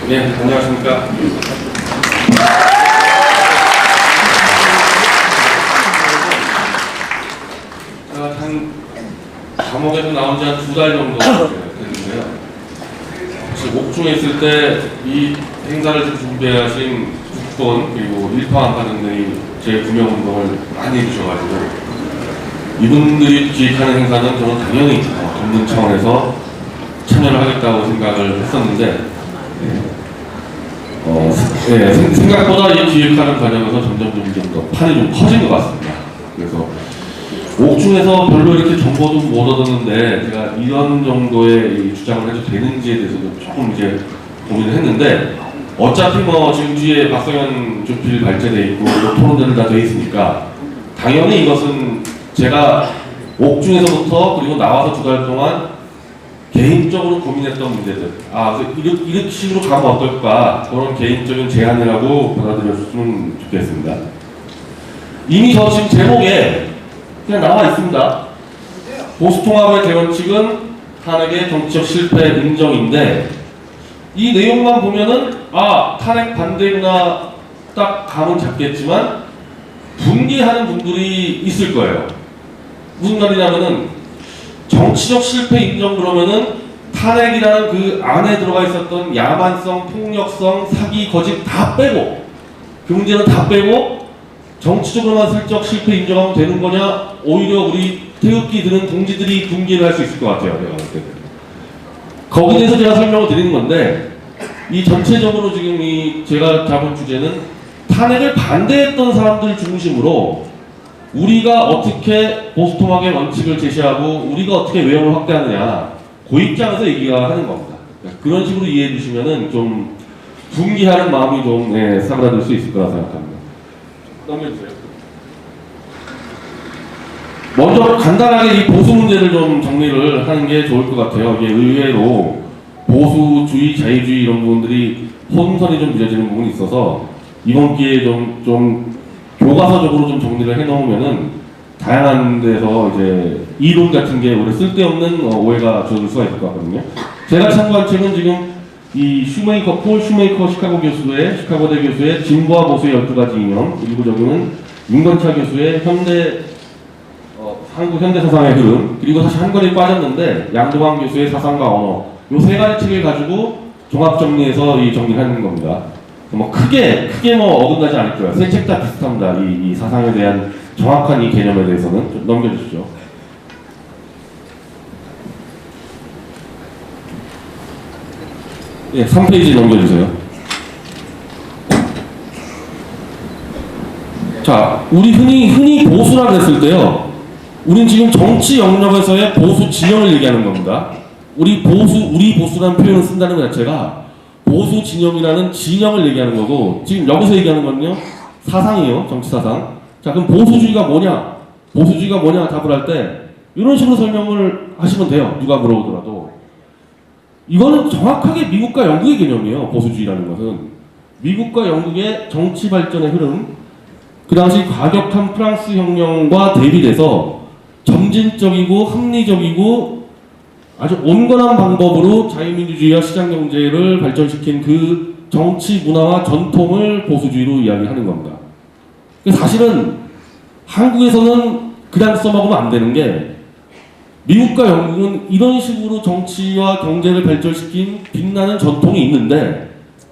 네, 안녕하십니까. 한 감옥에서 나온 지 한 2달 정도 됐는데요. 혹시 옥중에 있을 때 이 행사를 준비하신 국권 그리고 일파만파 제 구명운동을 많이 해주셔가지고 이분들이 기획하는 행사는 저는 당연히 돕는 차원에서 참여를 하겠다고 생각을 했었는데 생각보다 이 기획하는 과정에서 점점 더 판이 좀 커진 것 같습니다. 그래서 옥중에서 별로 이렇게 정보도 못 얻었는데 제가 이런 정도의 이 주장을 해도 되는지에 대해서도 조금 이제 고민을 했는데 어차피 지금 뒤에 박성현 조필 발제돼 있고 토론대를 다 돼 있으니까 당연히 이것은 제가 옥중에서부터 그리고 나와서 2달 동안 개인적으로 고민했던 문제들 이렇게 식으로 가면 어떨까 그런 개인적인 제안이라고 받아들여주시면 좋겠습니다. 이미 저 지금 제목에 그냥 나와 있습니다. 보수통합의 대원칙은 탄핵의 정치적 실패 인정인데 이 내용만 보면은 탄핵 반대구나 딱 감은 잡겠지만 분개하는 분들이 있을 거예요. 무슨 말이냐면은 정치적 실패 인정 그러면은 탄핵이라는 그 안에 들어가 있었던 야만성, 폭력성, 사기, 거짓 다 빼고 그 문제는 다 빼고 정치적으로만 슬쩍 실패 인정하면 되는 거냐? 오히려 우리 태극기 드는 동지들이 분개를 할 수 있을 것 같아요. 내가 볼 때. 거기에 대해서 제가 설명을 드리는 건데 이 전체적으로 지금 제가 잡은 주제는 탄핵을 반대했던 사람들 중심으로 우리가 어떻게 보수통합의 원칙을 제시하고 우리가 어떻게 외형을 확대하느냐 그 입장에서 얘기가 하는 겁니다. 그런 식으로 이해해 주시면은 좀 분개하는 마음이 좀 사그라들 수 있을 거라 생각합니다. 넘겨주세요. 먼저 간단하게 이 보수 문제를 좀 정리를 하는 게 좋을 것 같아요. 이게 의외로 보수주의, 자유주의 이런 부분들이 혼선이 좀 빚어지는 부분이 있어서 이번 기회에 좀 교과서적으로 좀 정리를 해놓으면은 다양한 데서 이제 이론 같은 게 오히려 쓸데없는 오해가 줄어들 수가 있을 것 같거든요. 제가 참고한 책은 지금 이 폴 슈메이커 시카고대 교수의 진보와 보수의 12가지 이념, 그리고 저기는 윤건차 교수의 한국 현대 사상의 흐름, 그리고 사실 한 권이 빠졌는데 양동환 교수의 사상과 언어, 요 3가지 책을 가지고 종합 정리해서 정리하는 겁니다. 크게 어긋나지 않을 거예요. 3책 다 비슷합니다. 이 사상에 대한 정확한 이 개념에 대해서는 좀 넘겨주시죠. 예, 3페이지 넘겨주세요. 자, 우리 흔히 보수라고 했을 때요. 우린 지금 정치 영역에서의 보수 진영을 얘기하는 겁니다. 우리 보수라는 표현을 쓴다는 것 자체가 보수 진영이라는 진영을 얘기하는 거고 지금 여기서 얘기하는 건요. 사상이에요. 정치 사상. 자, 그럼 보수주의가 뭐냐? 보수주의가 뭐냐 답을 할 때 이런 식으로 설명을 하시면 돼요. 누가 물어보더라도. 이거는 정확하게 미국과 영국의 개념이에요. 보수주의라는 것은. 미국과 영국의 정치 발전의 흐름, 그 당시 과격한 프랑스 혁명과 대비돼서 점진적이고 합리적이고 아주 온건한 방법으로 자유민주주의와 시장경제를 발전시킨 그 정치 문화와 전통을 보수주의로 이야기하는 겁니다. 사실은 한국에서는 그냥 써먹으면 안 되는 게 미국과 영국은 이런 식으로 정치와 경제를 발전시킨 빛나는 전통이 있는데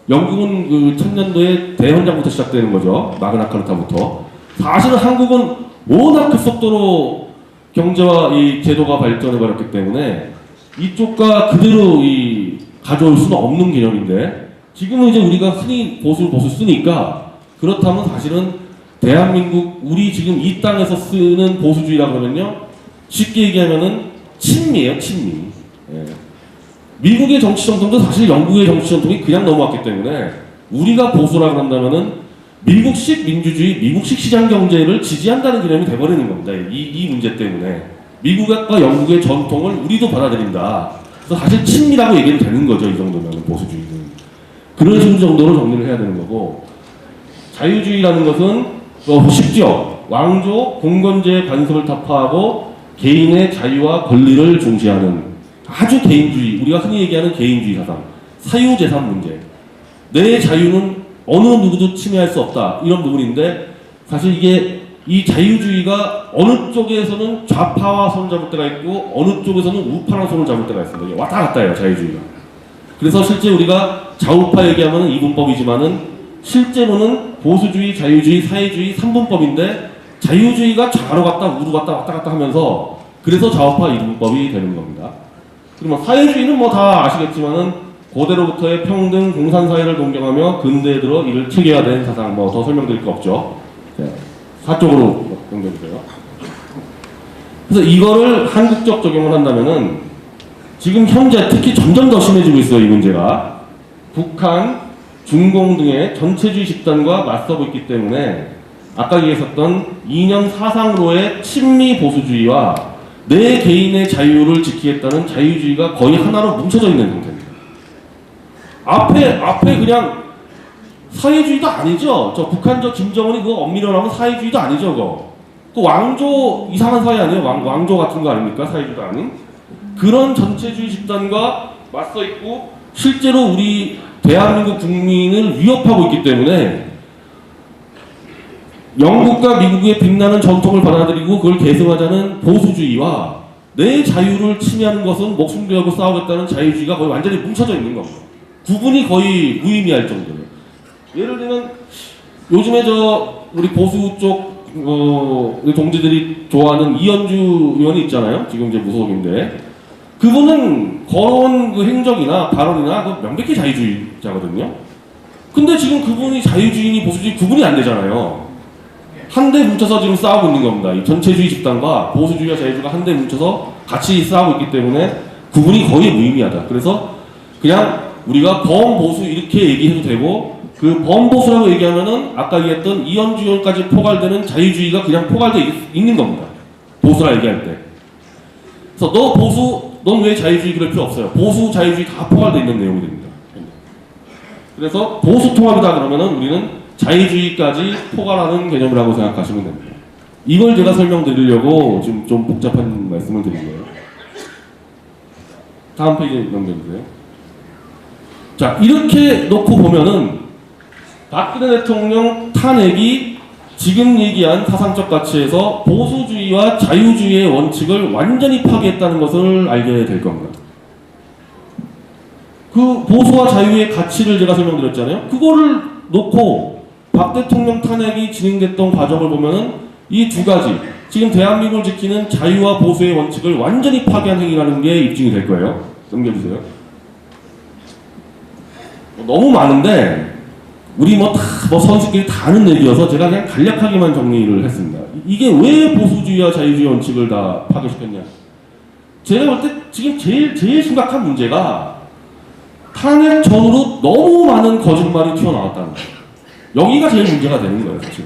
영국은 그 1000년도에 대헌장부터 시작되는 거죠. 마그나카르타부터. 사실은 한국은 워낙 급속도로 경제와 이 제도가 발전해버렸기 때문에 이쪽과 그대로 가져올 수는 없는 개념인데 지금은 이제 우리가 흔히 보수 쓰니까 그렇다면 사실은 대한민국 우리 지금 이 땅에서 쓰는 보수주의라 그러면요 쉽게 얘기하면은 친미예요. 친미. 예. 미국의 정치 전통도 사실 영국의 정치 전통이 그냥 넘어왔기 때문에 우리가 보수라고 한다면은 미국식 민주주의, 미국식 시장 경제를 지지한다는 개념이 돼버리는 겁니다. 이 문제 때문에 미국과 영국의 전통을 우리도 받아들인다. 그래서 사실 친미라고 얘기는 되는 거죠. 이 정도면 보수주의는 그런 식으로 정도로 정리를 해야 되는 거고 자유주의라는 것은 쉽죠. 왕조, 공건제의 관습을 타파하고 개인의 자유와 권리를 중시하는 아주 개인주의, 우리가 흔히 얘기하는 개인주의 사상, 사유재산 문제. 내 자유는 어느 누구도 침해할 수 없다. 이런 부분인데 사실 이게 이 자유주의가 어느 쪽에서는 좌파와 손을 잡을 때가 있고 어느 쪽에서는 우파랑 손을 잡을 때가 있습니다. 이게 왔다 갔다 해요, 자유주의가. 그래서 실제 우리가 좌우파 얘기하면 이분법이지만은 실제로는 보수주의, 자유주의, 사회주의 3분법인데 자유주의가 좌로 갔다 우로 갔다 왔다 갔다 하면서 그래서 좌우파 이분법이 되는 겁니다. 그리고 뭐 사회주의는 뭐 다 아시겠지만은 고대로부터의 평등 공산사회를 동경하며 근대에 들어 이를 체계화된 사상, 뭐 더 설명드릴 거 없죠. 네. 사쪽으로 연결되세요. 그래서 이거를 한국적 적용을 한다면은 지금 현재 특히 점점 더 심해지고 있어요, 이 문제가. 북한, 중공 등의 전체주의 집단과 맞서고 있기 때문에 아까 얘기했었던 이념 사상으로의 친미 보수주의와 내 개인의 자유를 지키겠다는 자유주의가 거의 하나로 뭉쳐져 있는 상태입니다. 앞에 그냥 사회주의도 아니죠. 저 북한 저 김정은이 그거 엄밀하면 사회주의도 아니죠, 그거. 그 왕조 이상한 사회 아니에요? 왕조 같은 거 아닙니까? 사회주의도 아닌. 그런 전체주의 집단과 맞서 있고 실제로 우리 대한민국 국민을 위협하고 있기 때문에 영국과 미국의 빛나는 전통을 받아들이고 그걸 계승하자는 보수주의와 내 자유를 침해하는 것은 목숨 걸고 싸우겠다는 자유주의가 거의 완전히 뭉쳐져 있는 겁니다. 구분이 거의 무의미할 정도로. 예를 들면 요즘에 저 우리 보수 쪽 우리 동지들이 좋아하는 이현주 의원이 있잖아요. 지금 이제 무소속인데 그분은 걸어온 그 행적이나 발언이나 그 명백히 자유주의자거든요. 근데 지금 그분이 자유주의니 보수주의 구분이 안 되잖아요. 한데 뭉쳐서 지금 싸우고 있는 겁니다. 이 전체주의 집단과 보수주의와 자유주의가 한데 뭉쳐서 같이 싸우고 있기 때문에 구분이 거의 무의미하다. 그래서 그냥 우리가 범보수 이렇게 얘기해도 되고 그 범보수라고 얘기하면은 아까 얘기했던 이현주 의원까지 포괄되는 자유주의가 그냥 포괄되어 있는 겁니다. 보수라 얘기할 때. 그래서 너 보수, 넌 왜 자유주의 그럴 필요 없어요. 보수, 자유주의 다 포괄되어 있는 내용이 됩니다. 그래서 보수 통합이다 그러면은 우리는 자유주의까지 포괄하는 개념이라고 생각하시면 됩니다. 이걸 제가 설명드리려고 지금 좀 복잡한 말씀을 드린 거예요. 다음 페이지 넘겨주세요. 자, 이렇게 놓고 보면은 박근혜 대통령 탄핵이 지금 얘기한 사상적 가치에서 보수주의와 자유주의의 원칙을 완전히 파괴했다는 것을 알게 될 겁니다. 그 보수와 자유의 가치를 제가 설명드렸잖아요. 그거를 놓고 박 대통령 탄핵이 진행됐던 과정을 보면은 이 두 가지, 지금 대한민국을 지키는 자유와 보수의 원칙을 완전히 파괴한 행위라는 게 입증이 될 거예요. 넘겨주세요. 너무 많은데 우리 선수끼리 다 아는 얘기여서 제가 그냥 간략하게만 정리를 했습니다. 이게 왜 보수주의와 자유주의 원칙을 다 파괴시켰냐? 제가 볼 때 지금 제일 심각한 문제가 탄핵 전후로 너무 많은 거짓말이 튀어나왔다는 거예요. 여기가 제일 문제가 되는 거예요, 사실.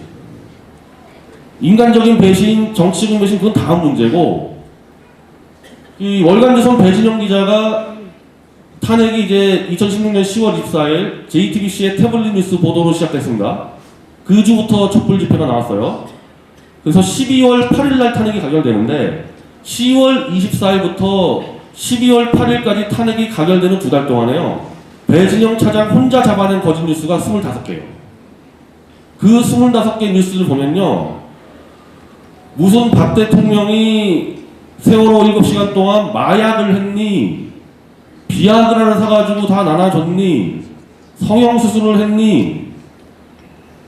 인간적인 배신, 정치적인 배신, 그건 다음 문제고, 이 월간조선 배진영 기자가 탄핵이 이제 2016년 10월 24일 JTBC의 태블릿 뉴스 보도로 시작됐습니다. 그 주부터 촛불 집회가 나왔어요. 그래서 12월 8일날 탄핵이 가결되는데 10월 24일부터 12월 8일까지 탄핵이 가결되는 2달 동안에요. 배진영 차장 혼자 잡아낸 거짓 뉴스가 25개예요. 그 25개 뉴스를 보면요. 무슨 박 대통령이 세월호 7시간 동안 마약을 했니? 비아그라를 사가지고 다 나눠줬니? 성형수술을 했니?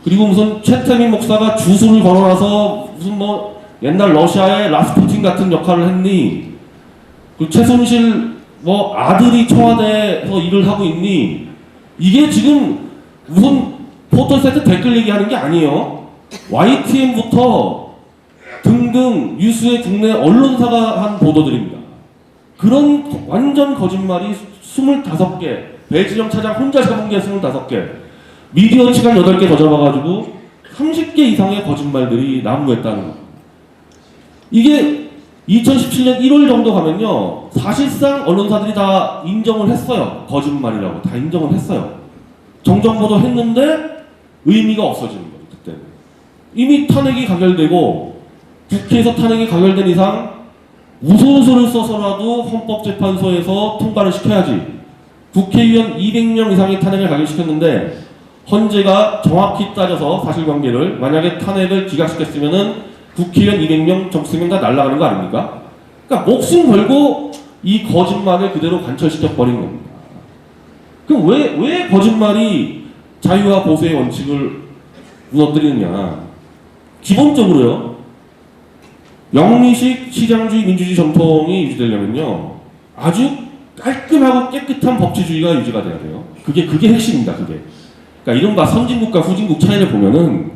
그리고 무슨 최태민 목사가 주술을 걸어놔서 무슨 뭐 옛날 러시아의 라스푸틴 같은 역할을 했니? 그 최순실 뭐 아들이 청와대에서 일을 하고 있니? 이게 지금 무슨 포털세트 댓글 얘기하는 게 아니에요. YTN부터 등등 뉴스의 국내 언론사가 한 보도들입니다. 그런 완전 거짓말이 25개, 배진영 차장 혼자 잡은 게 25개, 미디어 시간 8개 더 잡아가지고 30개 이상의 거짓말들이 난무했다는 거. 이게 2017년 1월 정도 가면요, 사실상 언론사들이 다 인정을 했어요. 거짓말이라고 다 인정을 했어요. 정정보도 했는데 의미가 없어지는 거죠. 그때 이미 탄핵이 가결되고 국회에서 탄핵이 가결된 이상 무소수를 써서라도 헌법재판소에서 통과를 시켜야지. 국회의원 200명 이상이 탄핵을 가결시켰는데 헌재가 정확히 따져서 사실관계를 만약에 탄핵을 기각시켰으면은 국회의원 200명 정수명 다 날아가는 거 아닙니까? 그러니까 목숨 걸고 이 거짓말을 그대로 관철시켜 버린 겁니다. 그럼 왜 거짓말이 자유와 보수의 원칙을 무너뜨리느냐? 기본적으로요. 영미식 시장주의 민주주의 전통이 유지되려면요. 아주 깔끔하고 깨끗한 법치주의가 유지가 돼야 돼요. 그게 핵심입니다. 그게. 그러니까 이른바 선진국과 후진국 차이를 보면은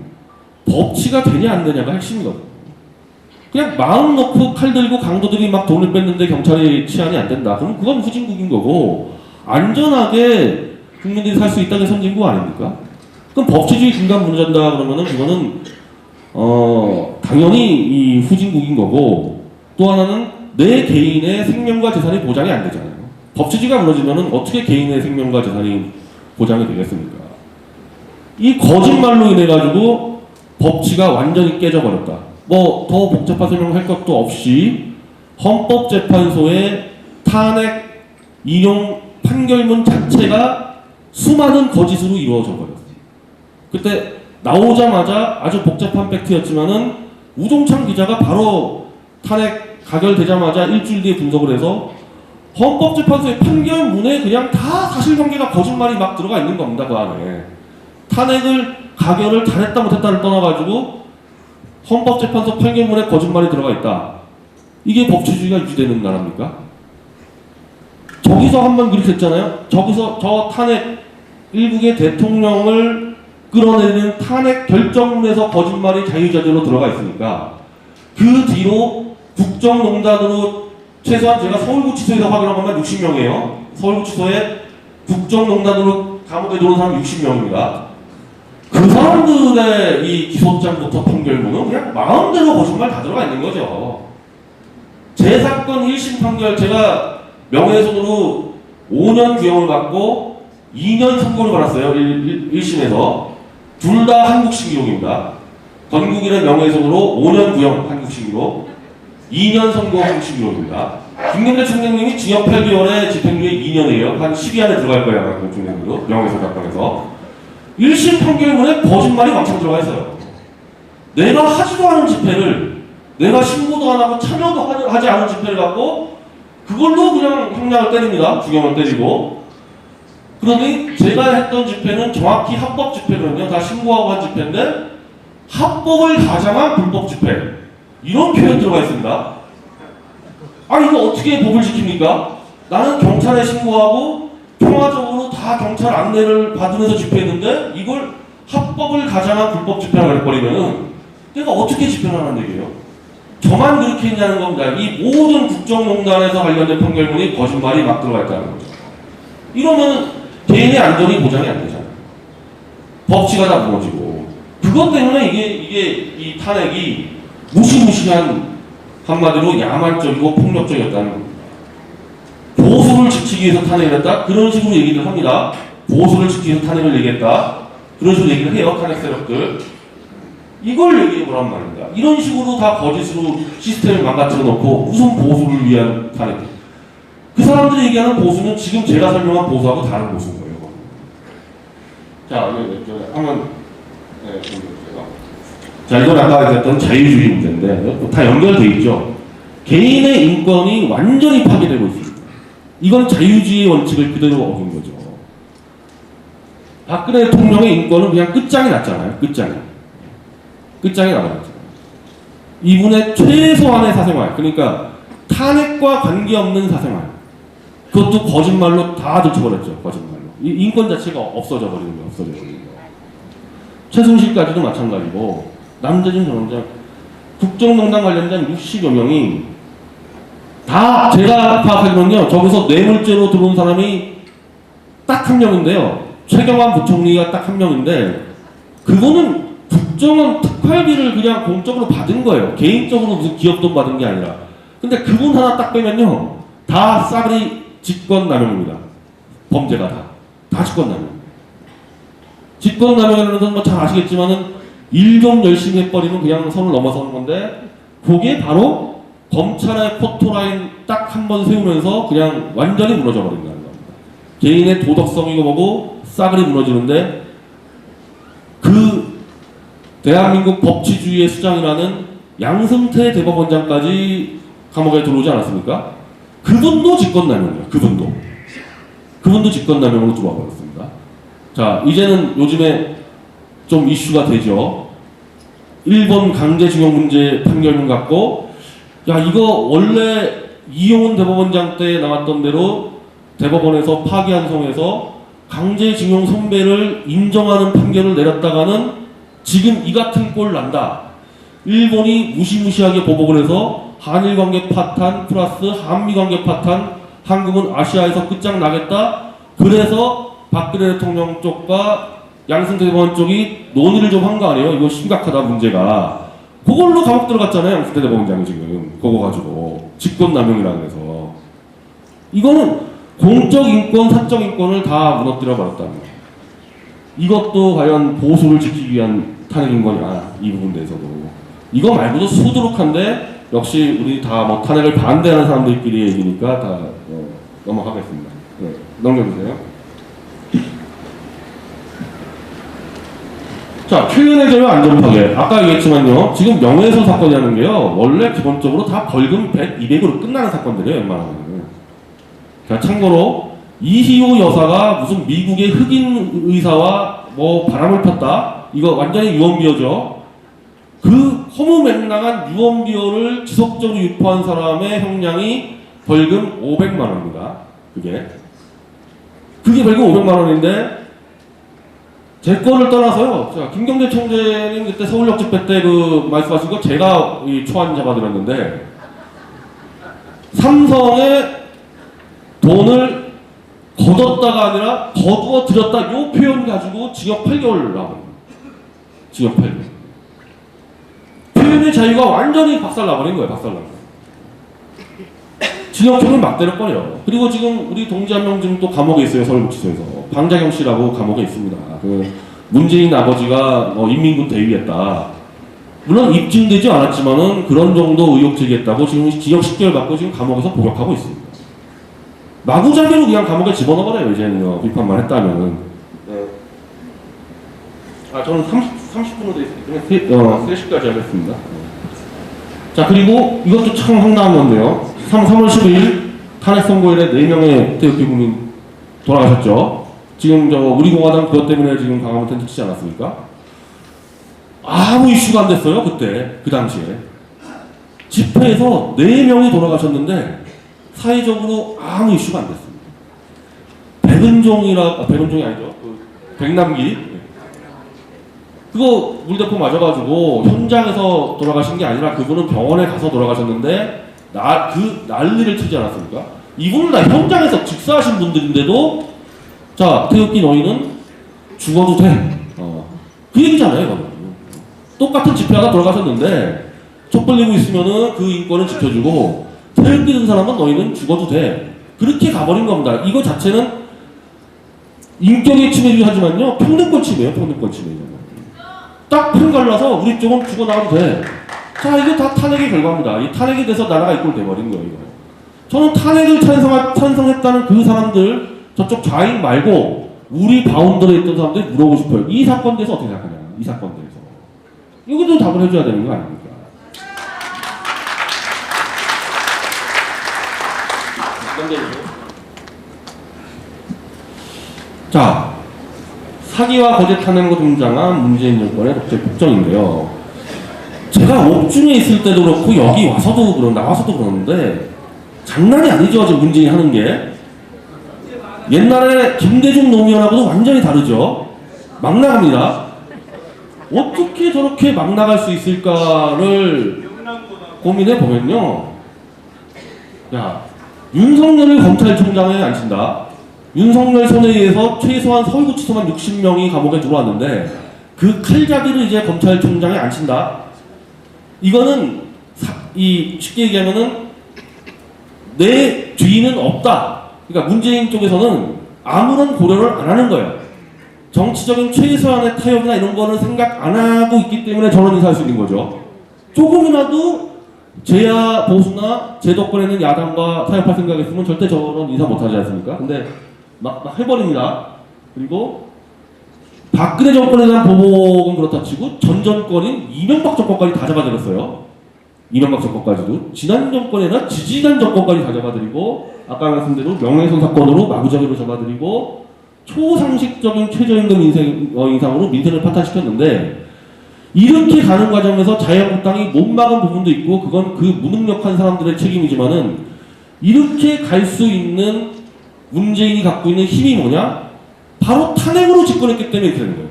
법치가 되냐 안 되냐가 핵심이거든요. 그냥 마음 놓고 칼 들고 강도들이 막 돈을 뺐는데 경찰이 치안이 안 된다. 그럼 그건 후진국인 거고 안전하게 국민들이 살 수 있다는 게 선진국 아닙니까? 그럼 법치주의 근간 무너진다 그러면은 그거는 당연히 이 후진국인 거고 또 하나는 내 개인의 생명과 재산이 보장이 안 되잖아요. 법치주의가 무너지면은 어떻게 개인의 생명과 재산이 보장이 되겠습니까? 이 거짓말로 인해 가지고 법치가 완전히 깨져버렸다. 뭐 더 복잡한 설명할 것도 없이 헌법재판소의 탄핵 인용 판결문 자체가 수많은 거짓으로 이루어져 버렸어요. 그때 나오자마자 아주 복잡한 팩트였지만은 우종찬 기자가 바로 탄핵 가결되자마자 일주일 뒤에 분석을 해서 헌법재판소의 판결문에 그냥 다 사실관계가 거짓말이 막 들어가 있는 겁니다. 그 안에 탄핵을 가결을 잘했다 못했다를 떠나가지고 헌법재판소 판결문에 거짓말이 들어가 있다. 이게 법치주의가 유지되는 나라입니까? 저기서 한번 그렇게 했잖아요. 저기서 저 탄핵 일국의 대통령을 끌어내리는 탄핵 결정문에서 거짓말이 자유자재로 들어가 있으니까 그 뒤로 국정농단으로 최소한 제가 서울구치소에서 확인한 것만 60명이에요. 서울구치소에 국정농단으로 감옥에 들어온 사람 60명입니다. 그 사람들의 이 기소장부터 판결문은 그냥 마음대로 거짓말 다 들어가 있는 거죠. 제 사건 1심 판결 제가 명예훼손으로 5년 구형을 받고 2년 선고를 받았어요. 1심에서. 둘 다 한국식 기록입니다. 건국이는 명예훼손으로 5년 구형 한국식 기록, 2년 선고 한국식 기록입니다. 김경재 총장님이 징역 8개월에 집행유예 2년이에요. 한 10위 안에 들어갈 거예요. 아마 그 총장님도 명예훼손 사건에서. 1심 판결문에 거짓말이 왕창 들어가 있어요. 내가 하지도 않은 집회를 내가 신고도 안 하고 참여도 하지 않은 집회를 갖고 그걸로 그냥 형량을 때립니다. 주경을 때리고. 그러니 제가 했던 집회는 정확히 합법 집회거든요. 다 신고하고 한 집회인데 합법을 가장한 불법 집회. 이런 표현 들어가 있습니다. 아니 이거 어떻게 법을 지킵니까? 나는 경찰에 신고하고 평화적으로 다 경찰 안내를 받으면서 집회했는데 이걸 합법을 가장한 불법 집회라고 해버리면은 내가 어떻게 집회를 하는 얘기예요? 저만 그렇게 했냐는 겁니다. 이 모든 국정농단에서 관련된 판결문이 거짓말이 막 들어가 있다는 거죠. 이러면 개인의 안전이 보장이 안 되잖아요. 법치가 다 무너지고. 그것 때문에 이게 이 탄핵이 무시무시한 한마디로 야만적이고 폭력적이었다는 겁니다. 보수를 지키기 위해서 탄핵을 했다? 그런 식으로 얘기를 합니다. 보수를 지키기 위해서 탄핵을 얘기했다. 그런 식으로 얘기를 해요. 탄핵 세력들. 이걸 얘기해보란 말입니다. 이런 식으로 다 거짓으로 시스템을 망가뜨려 놓고 무슨 보수를 위한 탄핵. 그 사람들이 얘기하는 보수는 지금 제가 설명한 보수하고 다른 보수인 거예요. 자, 한번 자, 이건 아까 얘기했던 자유주의 문제인데 다 연결돼 있죠. 개인의 인권이 완전히 파괴되고 있습니다. 이건 자유주의의 원칙을 그대로 어긴 거죠. 박근혜 대통령의 인권은 그냥 끝장이 났잖아요. 끝장이 나버렸잖아요. 이분의 최소한의 사생활, 그러니까 탄핵과 관계없는 사생활, 그것도 거짓말로 다 들춰버렸죠. 거짓말로. 이 인권 자체가 없어져 버리는 거예요. 최순실까지도 마찬가지고 남재준 전원장 국정농단 관련된 60여 명이 다 제가 파악하기로는요. 저기서 뇌물죄로 들어온 사람이 딱 한 명인데요. 최경환 부총리가 딱 한 명인데 그거는 국정원 특활비를 그냥 공적으로 받은 거예요. 개인적으로 무슨 기업돈 받은 게 아니라. 근데 그분 하나 딱 빼면요. 다 싸그리 직권남용입니다. 범죄가 다 직권남용. 직권남용이라는 건 뭐 잘 아시겠지만은 일 좀 열심히 해버리면 그냥 선을 넘어서는 건데 그게 바로 검찰의 포토라인 딱 한 번 세우면서 그냥 완전히 무너져 버린다는 겁니다. 개인의 도덕성이고 뭐고 싸그리 무너지는데 그 대한민국 법치주의의 수장이라는 양승태 대법원장까지 감옥에 들어오지 않았습니까? 그분도 직권남용이에요. 그분도 직권남용으로 들어와 버렸습니다. 자, 이제는 요즘에 좀 이슈가 되죠. 일본 강제징용 문제 판결문 갖고, 야, 이거 원래 이용훈 대법원장 때 나왔던 대로 대법원에서 파기환송해서 강제징용 선배를 인정하는 판결을 내렸다가는 지금 이 같은 꼴 난다. 일본이 무시무시하게 보복을 해서 한일관계 파탄 플러스 한미관계 파탄, 한국은 아시아에서 끝장나겠다. 그래서 박근혜 대통령 쪽과 양승태 대법원 쪽이 논의를 좀 한 거 아니에요? 이거 심각하다 문제가. 그걸로 감옥 들어갔잖아요. 양승태 대법원장이 지금 그거 가지고 직권남용이라 그래서. 이거는 공적 인권, 사적 인권을 다 무너뜨려 버렸다는 거예요. 이것도 과연 보수를 지키기 위한 탄핵인 거냐, 이 부분 대해서도. 이거 말고도 수두룩한데 역시 우리 다 뭐 탄핵을 반대하는 사람들끼리 얘기니까 다 넘어가겠습니다. 네, 넘겨주세요. 자, 표현의 자유 안전파괴. 아까 얘기했지만요. 지금 명예훼손 사건이라는 게요. 원래 기본적으로 다 벌금 100, 200으로 끝나는 사건들이에요. 웬만하면. 자, 참고로 이희호 여사가 무슨 미국의 흑인 의사와 뭐 바람을 폈다. 이거 완전히 유언비어죠. 그 허무맹랑한 유언비어를 지속적으로 유포한 사람의 형량이 벌금 500만 원입니다. 그게 벌금 500만 원인데 제 거를 떠나서요. 자, 김경재 총재님 그때 서울역 집회 때 그 말씀하신 거 제가 이 초안 잡아드렸는데 삼성에 돈을 거뒀다가 아니라 거두어 들였다 요 표현 가지고 징역 8개월 나옵니다. 징역 8개월. 표현의 자유가 완전히 박살나버린 거예요. 박살난 거예요. 징역형을 막 때려버려요. 그리고 지금 우리 동지 한 명 지금 또 감옥에 있어요. 서울구치소에서. 방자경 씨라고 감옥에 있습니다. 그 문재인 아버지가 인민군 대위했다. 물론 입증되지 않았지만은 그런 정도 의혹 제기했다고 지금 징역 10개월 받고 지금 감옥에서 복역하고 있습니다. 마구잡이로 그냥 감옥에 집어넣어버려요. 이제는 비판만 했다면은. 네. 아, 저는 30분으로 돼 있기 때문에 3시까지 하겠습니다. 자, 그리고 이것도 참 황당한 건데요. 3월 12일 탄핵 선고일에 4명의 태극기 국민 돌아가셨죠. 지금 우리 공화당 그것 때문에 지금 강화문 텐트 치지 않았습니까? 아무 이슈가 안 됐어요. 그때 그 당시에 집회에서 4명이 돌아가셨는데 사회적으로 아무 이슈가 안 됐습니다. 백은종이 아니죠. 백남기 그거 물대포 맞아가지고 현장에서 돌아가신 게 아니라 그분은 병원에 가서 돌아가셨는데 그 난리를 치지 않았습니까? 이분은 다 현장에서 직사하신 분들인데도 자, 태극기 너희는 죽어도 돼. 그 얘기잖아요. 그거는. 똑같은 집회하다 돌아가셨는데 촛불 있으면은 그 인권을 지켜주고 태극기 든 사람은 너희는 죽어도 돼. 그렇게 가버린 겁니다. 이거 자체는 인격의 침해이긴 하지만요. 평등권 침해예요. 평등권 침해. 딱 편 갈라서 우리 쪽은 죽어나가도 돼. 자, 이게 다 탄핵의 결과입니다. 이 탄핵에 대해서 나라가 이꼴 돼버린 거예요. 이거. 저는 탄핵을 찬성했다는 그 사람들 저쪽 좌익 말고 우리 바운더에 있던 사람들이 물어보고 싶어요. 이 사건 대해서 어떻게 생각하냐. 이 사건 대해서. 이것도 답을 해줘야 되는 거 아닙니까? 자, 사기와 거짓 탄핵으로 등장한 문재인 정권의 독재 폭정인데요. 제가 옥중에 있을 때도 그렇고 여기 와서도 나와서도 그러는데 장난이 아니죠. 지금 문재인이 하는 게. 옛날에 김대중 노무현하고도 완전히 다르죠. 막 나갑니다. 어떻게 저렇게 막 나갈 수 있을까를 고민해 보면요. 야, 윤석열을 검찰총장에 앉힌다. 윤석열 손에 의해서 최소한 서울구치소만 60명이 감옥에 들어왔는데 그 칼잡이를 이제 검찰총장에 앉힌다. 이거는 쉽게 얘기하면은 내 뒤는 없다. 그러니까 문재인 쪽에서는 아무런 고려를 안 하는 거예요. 정치적인 최소한의 타협이나 이런 거는 생각 안 하고 있기 때문에 저런 인사할 수 있는 거죠. 조금이라도 제야 보수나 제 덕분에는 야당과 타협할 생각이 있으면 절대 저런 인사 못 하지 않습니까? 근데 막 해버립니다. 그리고 박근혜 정권에 대한 보복은 그렇다 치고 전 정권인 이명박 정권까지 다 잡아들였어요. 이명박 정권까지도. 지난 정권에는 지지난 정권까지 다 잡아들이고, 아까 말씀대로 명예훼손 사건으로 마구잡이로 잡아들이고, 초상식적인 최저임금 인상으로 민생을 파탄시켰는데, 이렇게 가는 과정에서 자유한국당이 못 막은 부분도 있고, 그건 그 무능력한 사람들의 책임이지만은, 이렇게 갈 수 있는 문재인이 갖고 있는 힘이 뭐냐? 바로 탄핵으로 집권했기 때문에 이렇게 되는 거예요.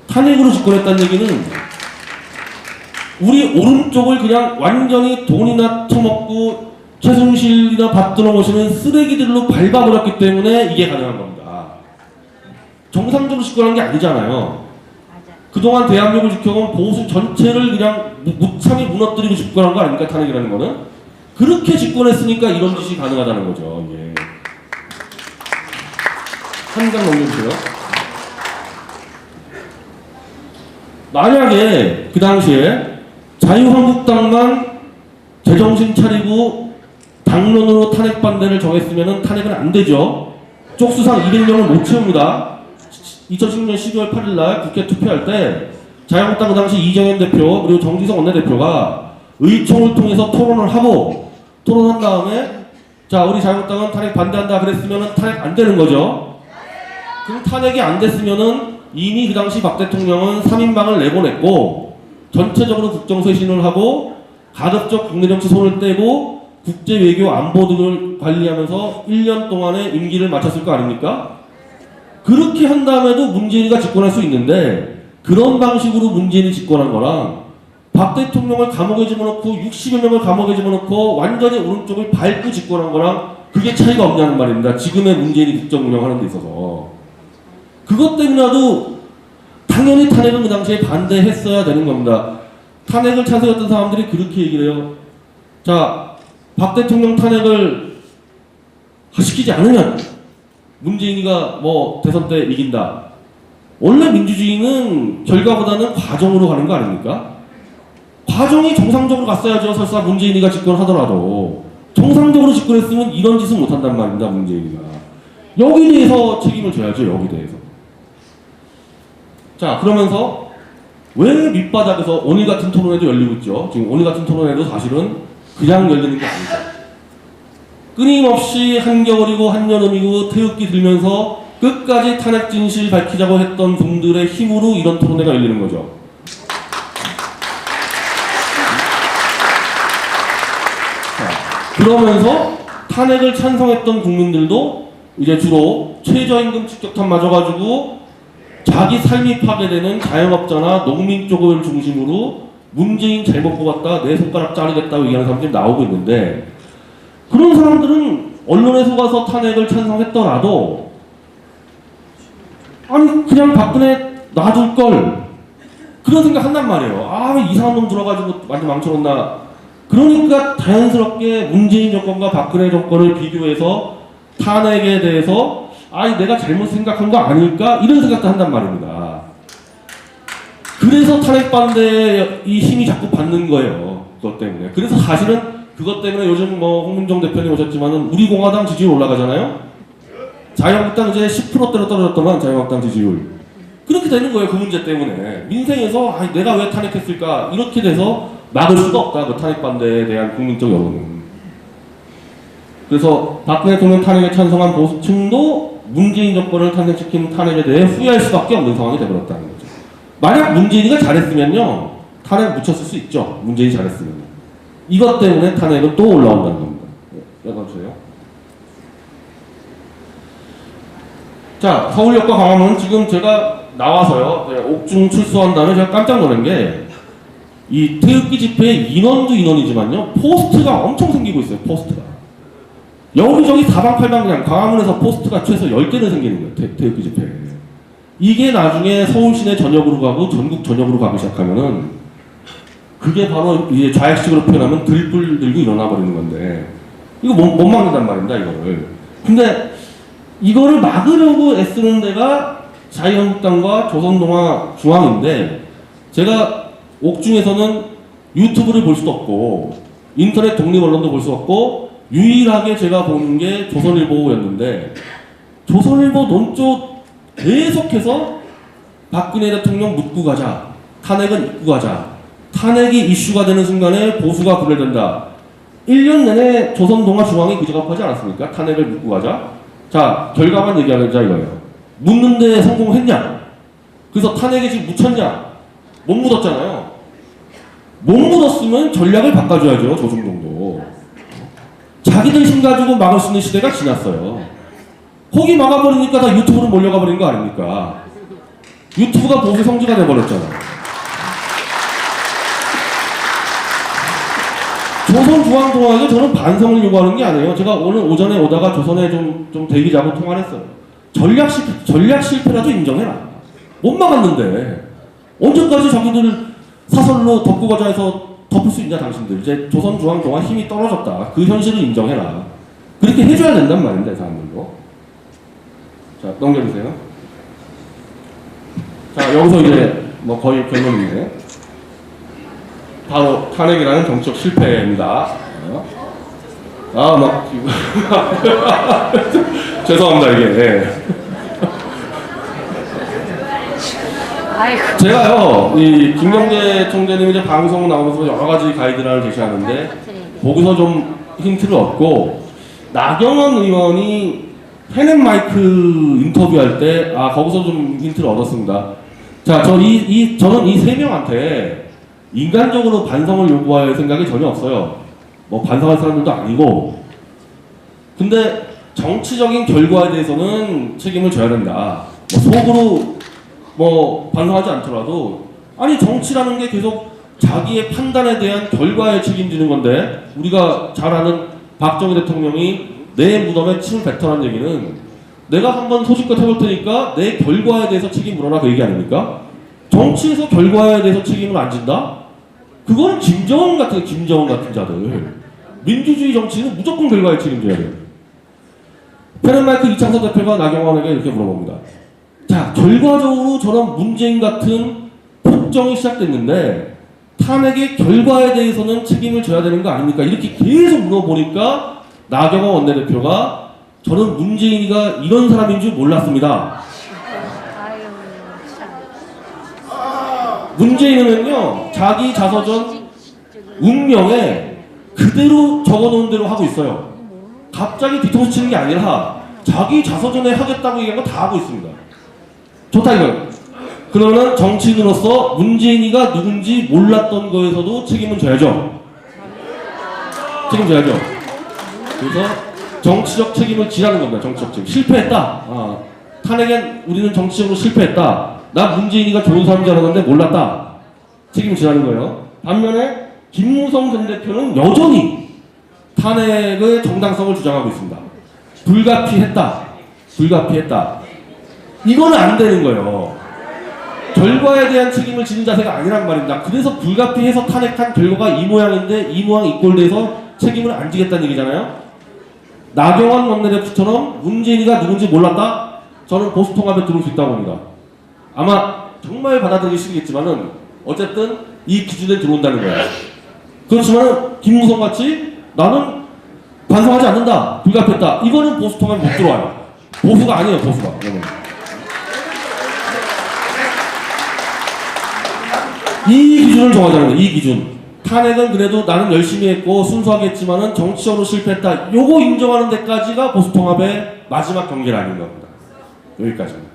탄핵으로 집권했다는 얘기는 우리 오른쪽을 그냥 완전히 돈이나 처먹고 최순실이나 받들어 모시는 쓰레기들로 밟아버렸기 때문에 이게 가능한 겁니다. 정상적으로 집권한 게 아니잖아요. 그동안 대한민국을 지켜온 보수 전체를 그냥 무참히 무너뜨리고 집권한 거 아닙니까? 탄핵이라는 거는. 그렇게 집권했으니까 이런 짓이 가능하다는 거죠. 예. 한 장 넘겨주세요. 만약에 그 당시에 자유한국당만 제정신 차리고 당론으로 탄핵 반대를 정했으면 탄핵은 안 되죠. 쪽수상 200명을 못 채웁니다. 2016년 12월 8일 날 국회 투표할 때 자유한국당 그 당시 이정현 대표 그리고 정지석 원내대표가 의총을 통해서 토론을 하고, 토론한 다음에 자, 우리 자유한국당은 탄핵 반대한다 그랬으면 탄핵 안 되는 거죠. 그럼 탄핵이 안 됐으면은 이미 그 당시 박 대통령은 3인방을 내보냈고, 전체적으로 국정쇄신을 하고 가급적 국내정치 손을 떼고 국제 외교 안보 등을 관리하면서 1년 동안의 임기를 마쳤을 거 아닙니까? 그렇게 한 다음에도 문재인이가 집권할 수 있는데, 그런 방식으로 문재인이 집권한 거랑 박 대통령을 감옥에 집어넣고 60여 명을 감옥에 집어넣고 완전히 오른쪽을 밟고 집권한 거랑 그게 차이가 없냐는 말입니다. 지금의 문재인이 국정 운영하는 데 있어서. 그것 때문에라도 당연히 탄핵은 그 당시에 반대했어야 되는 겁니다. 탄핵을 찬성했던 사람들이 그렇게 얘기를 해요. 자, 박 대통령 탄핵을 시키지 않으면 문재인이가 뭐 대선 때 이긴다. 원래 민주주의는 결과보다는 과정으로 가는 거 아닙니까? 과정이 정상적으로 갔어야죠. 설사 문재인이가 집권하더라도. 정상적으로 집권했으면 이런 짓은 못한단 말입니다. 문재인이가. 여기에 대해서 책임을 져야죠. 여기에 대해서. 자, 그러면서 왜 밑바닥에서 오늘 같은 토론회도 열리고 있죠. 지금 오늘 같은 토론회도 사실은 그냥 열리는 게 아니죠. 끊임없이 한겨울이고 한여름이고 태극기 들면서 끝까지 탄핵 진실 밝히자고 했던 분들의 힘으로 이런 토론회가 열리는 거죠. 자, 그러면서 탄핵을 찬성했던 국민들도 이제 주로 최저임금 직격탄 맞아가지고 자기 삶이 파괴되는 자영업자나 농민 쪽을 중심으로 문재인 잘못 뽑았다, 내 손가락 자르겠다고 얘기하는 사람들이 나오고 있는데, 그런 사람들은 언론에 속아서 탄핵을 찬성했더라도 아니 그냥 박근혜 놔둘 걸, 그런 생각 한단 말이에요. 아, 왜 이상한 놈 들어가지고 완전 망쳐놓나. 그러니까 자연스럽게 문재인 정권과 박근혜 정권을 비교해서 탄핵에 대해서 아니 내가 잘못 생각한 거 아닐까 이런 생각도 한단 말입니다. 그래서 탄핵 반대에 이 힘이 자꾸 받는 거예요. 그것 때문에. 그래서 사실은 그것 때문에 요즘 뭐 홍문종 대표님 오셨지만은 우리 공화당 지지율 올라가잖아요. 자유한국당 이제 10%대로 떨어졌더만 자유한국당 지지율. 그렇게 되는 거예요. 그 문제 때문에. 민생에서 아니 내가 왜 탄핵했을까 이렇게 돼서 막을 수가 없다. 그 탄핵 반대에 대한 국민적 여론은. 그래서 박근혜 대통령 탄핵에 찬성한 보수층도 문재인 정권을 탄생시킨 탄핵에 대해 후회할 수밖에 없는 상황이 되어버렸다는 거죠. 만약 문재인이가 잘했으면요, 탄핵 묻혔을 수 있죠. 문재인이 잘했으면. 이것 때문에 탄핵은 또 올라온다는 겁니다. 읽어주세요. 자, 서울역과 광화문 지금 제가 나와서요, 옥중 출소한 다음에 제가 깜짝 놀란 게, 이 태극기 집회 인원도 인원이지만요, 포스트가 엄청 생기고 있어요. 포스트가. 여기저기 사방팔방 그냥 광화문에서 포스트가 최소 10개는 생기는 거예요. 태극기 집회. 이게 나중에 서울 시내 전역으로 가고 전국 전역으로 가기 시작하면은 그게 바로 이제 좌익식으로 표현하면 들불 들고 일어나 버리는 건데, 이거 못 막는단 말입니다. 이거를. 근데 이거를 막으려고 애쓰는 데가 자유한국당과 조선동아중앙인데, 제가 옥중에서는 유튜브를 볼 수도 없고 인터넷 독립 언론도 볼 수 없고 유일하게 제가 보는 게 조선일보였는데, 조선일보 논조 계속해서 박근혜 대통령 묻고 가자, 탄핵은 입고 가자, 탄핵이 이슈가 되는 순간에 보수가 분열된다. 1년 내내 조선동아중앙이 그 작업하지 않았습니까? 탄핵을 묻고 가자. 자, 결과만 얘기하자 이거예요. 묻는데 성공했냐? 그래서 탄핵에 지금 묻혔냐? 못 묻었잖아요. 못 묻었으면 전략을 바꿔줘야죠, 조중동도. 자기들 힘 가지고 막을 수 있는 시대가 지났어요. 거기 막아버리니까 다 유튜브로 몰려가 버린 거 아닙니까? 유튜브가 보수 성지가 돼버렸잖아. 조선중앙통화에게 저는 반성을 요구하는 게 아니에요. 제가 오늘 오전에 오다가 조선에 좀 대기자고 통화를 했어요. 전략 실패라도 인정해라. 못 막았는데 언제까지 자기들 사설로 덮고 가자 해서 덮을 수 있냐 당신들. 이제 조선중앙통화 힘이 떨어졌다. 그 현실을 인정해라. 그렇게 해줘야 된단 말입니다. 사람들도. 자, 넘겨주세요. 자, 여기서 이제 뭐 거의 결론인데 바로 탄핵이라는 정치적 실패입니다. 죄송합니다 이게. 네. 제가요 이 김경재 총재님이 이제 방송 나오면서 여러 가지 가이드라인을 제시하는데 거기서 좀 힌트를 얻고 나경원 의원이 펜앤마이크 인터뷰할 때 거기서 좀 힌트를 얻었습니다. 자, 저는 이 세 명한테 인간적으로 반성을 요구할 생각이 전혀 없어요. 뭐 반성할 사람들도 아니고. 근데 정치적인 결과에 대해서는 책임을 져야 된다. 뭐 속으로 뭐 반성하지 않더라도 아니 정치라는 게 계속 자기의 판단에 대한 결과에 책임지는 건데 우리가 잘 아는 박정희 대통령이 내 무덤에 침을 뱉어라는 얘기는 내가 한번 소집껏 해볼 테니까 내 결과에 대해서 책임 물어라 그 얘기 아닙니까? 정치에서 결과에 대해서 책임을 안 진다? 그거는 김정은 같은 자들. 민주주의 정치는 무조건 결과에 책임져야 돼요. 펜앤마이크 이창섭 대표가 나경원에게 이렇게 물어봅니다. 자, 결과적으로 저런 문재인 같은 폭정이 시작됐는데 탄핵의 결과에 대해서는 책임을 져야 되는 거 아닙니까? 이렇게 계속 물어보니까 나경원 원내대표가 저는 문재인이가 이런 사람인 줄 몰랐습니다. 문재인은요 자기 자서전 운명에 그대로 적어놓은 대로 하고 있어요. 갑자기 뒤통수 치는 게 아니라 자기 자서전에 하겠다고 얘기한 거 다 하고 있습니다. 좋다 이거예요. 그러면 정치인으로서 문재인이가 누군지 몰랐던 거에서도 책임은 져야죠. 책임져야죠. 그래서 정치적 책임을 지라는 겁니다. 정치적 책임. 실패했다. 탄핵엔 우리는 정치적으로 실패했다. 나 문재인이가 좋은 사람인 줄 알았는데 몰랐다. 책임을 지라는 거예요. 반면에 김무성 전 대표는 여전히 탄핵의 정당성을 주장하고 있습니다. 불가피했다. 이거는 안 되는 거예요. 결과에 대한 책임을 지는 자세가 아니란 말입니다. 그래서 불가피해서 탄핵한 결과가 이 모양인데 이 모양 이꼴돼서 책임을 안 지겠다는 얘기잖아요. 나경원 원내대표처럼 문재인이가 누군지 몰랐다? 저는 보수통합에 들어올 수 있다고 봅니다. 아마 정말 받아들이기 싫겠지만은 어쨌든 이 기준에 들어온다는 거예요. 그렇지만 김무성 같이 나는 반성하지 않는다, 불가피했다. 이거는 보수통합에 못 들어와요. 보수가 아니에요, 보수가. 이 기준을 정하자는 거예요. 이 기준. 탄핵은 그래도 나는 열심히 했고 순수하게 했지만은 정치적으로 실패했다. 요거 인정하는 데까지가 보수통합의 마지막 경계는 아닌 겁니다. 여기까지입니다.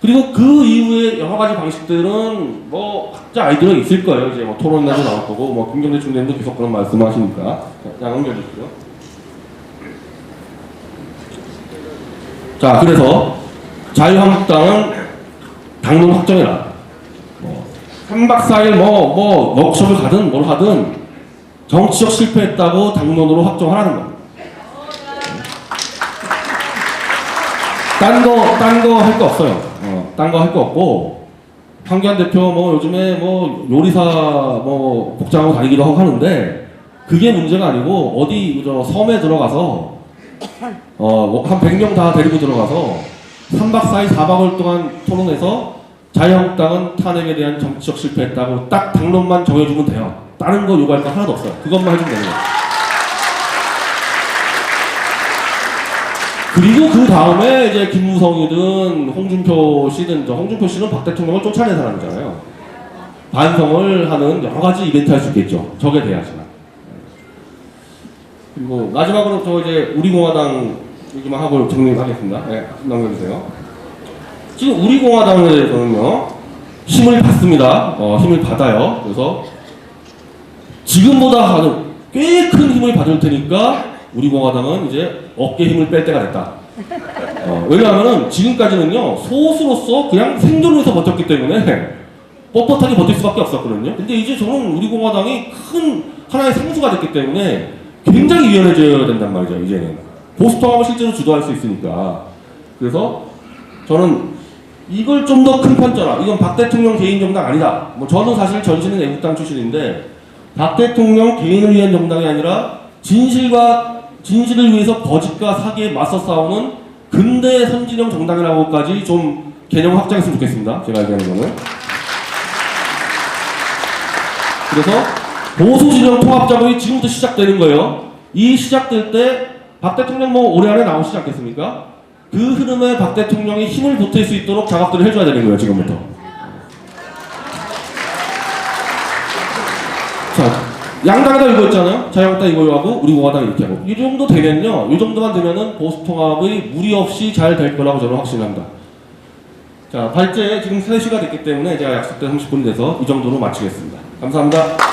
그리고 그 이후에 여러 가지 방식들은 뭐 각자 아이디어가 있을 거예요. 이제 뭐 토론회도 나올 거고 뭐 김경재 총재님도 계속 그런 말씀하시니까 그냥 넘겨주시죠. 자, 그래서 자유한국당은 당론 확정해라. 3박 4일 뭐 워크숍을 가든 뭘 하든 정치적 실패했다고 당론으로 확정하라는 겁니다. 딴 거 할 거 없어요. 딴 거 할 거 없고 황교안 대표 뭐 요즘에 뭐 요리사 뭐 복장하고 다니기도 하고 하는데 그게 문제가 아니고 어디 저 섬에 들어가서 한 100명 다 데리고 들어가서 3박 4일 4박을 동안 토론해서 자유한국당은 탄핵에 대한 정치적 실패했다고 딱 당론만 정해주면 돼요. 다른 거 요구할 거 하나도 없어요. 그것만 해주면 되는 거예요. 그리고 그 다음에 이제 김무성이든 홍준표 씨든, 홍준표 씨는 박 대통령을 쫓아낸 사람이잖아요. 반성을 하는 여러 가지 이벤트 할 수 있겠죠. 적에 대하지만. 그리고 마지막으로 저 이제 우리공화당 얘기만 하고 정리하겠습니다. 네, 넘겨주세요. 지금 우리공화당에 대해서는요, 힘을 받습니다. 힘을 받아요. 그래서 지금보다 꽤 큰 힘을 받을 테니까 우리공화당은 이제 어깨 힘을 뺄 때가 됐다. 왜냐하면 지금까지는요, 소수로서 그냥 생존해서 버텼기 때문에 뻣뻣하게 버틸 수밖에 없었거든요. 근데 이제 저는 우리공화당이 큰 하나의 상수가 됐기 때문에 굉장히 유연해져야 된단 말이죠, 이제는. 보수통합을 실제로 주도할 수 있으니까. 그래서 저는 이걸 좀 더 큰 판자라, 이건 박 대통령 개인 정당 아니다. 뭐 저는 사실 전신은 애국당 출신인데, 박 대통령 개인을 위한 정당이 아니라 진실을 위해서 거짓과 사기에 맞서 싸우는 근대 선진형 정당이라고까지 좀 개념을 확장했으면 좋겠습니다. 제가 얘기하는 거는. 그래서 보수 진영 통합 작업이 지금부터 시작되는 거예요. 이 시작될 때 박 대통령 뭐 올해 안에 나오시지 않겠습니까? 그 흐름에 박 대통령이 힘을 보탤 수 있도록 작업들을 해줘야 되는 거예요, 지금부터. 자, 양당이 다 이거 있잖아요. 자유한국당 이거 하고 우리공화당 이렇게 하고. 이 정도 되면요, 이 정도만 되면은 보수통합이 무리 없이 잘 될 거라고 저는 확신합니다. 자, 발제 지금 3시가 됐기 때문에 제가 약속된 30분이 돼서 이 정도로 마치겠습니다. 감사합니다.